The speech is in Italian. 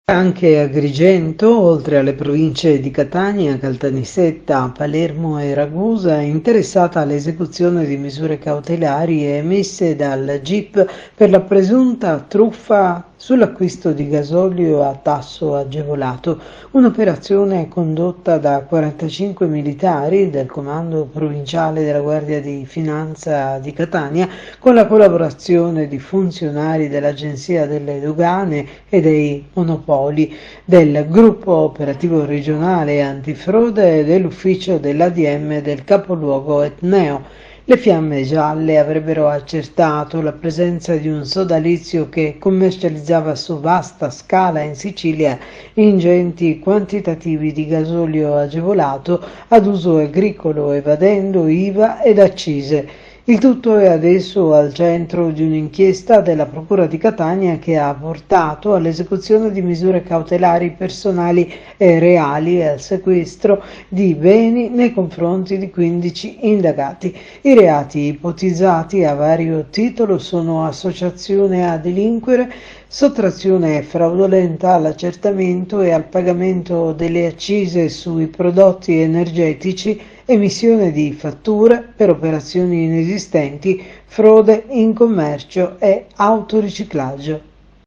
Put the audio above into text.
Anche Agrigento, oltre alle province di Catania, Caltanissetta, Palermo e Ragusa, è interessata all'esecuzione di misure cautelari emesse dal GIP per la presunta truffa sull'acquisto di gasolio a tasso agevolato, un'operazione condotta da 45 militari del Comando Provinciale della Guardia di Finanza di Catania con la collaborazione di funzionari dell'Agenzia delle Dogane e dei Monopoli, del Gruppo Operativo Regionale Antifrode e dell'Ufficio dell'ADM del capoluogo etneo. Le fiamme gialle avrebbero accertato la presenza di un sodalizio che commercializzava su vasta scala in Sicilia ingenti quantitativi di gasolio agevolato ad uso agricolo, evadendo IVA ed accise. Il tutto è adesso al centro di un'inchiesta della Procura di Catania che ha portato all'esecuzione di misure cautelari personali e reali e al sequestro di beni nei confronti di 15 indagati. I reati ipotizzati a vario titolo sono associazione a delinquere, sottrazione fraudolenta all'accertamento e al pagamento delle accise sui prodotti energetici, emissione di fatture per operazioni inesistenti, frode in commercio e autoriciclaggio.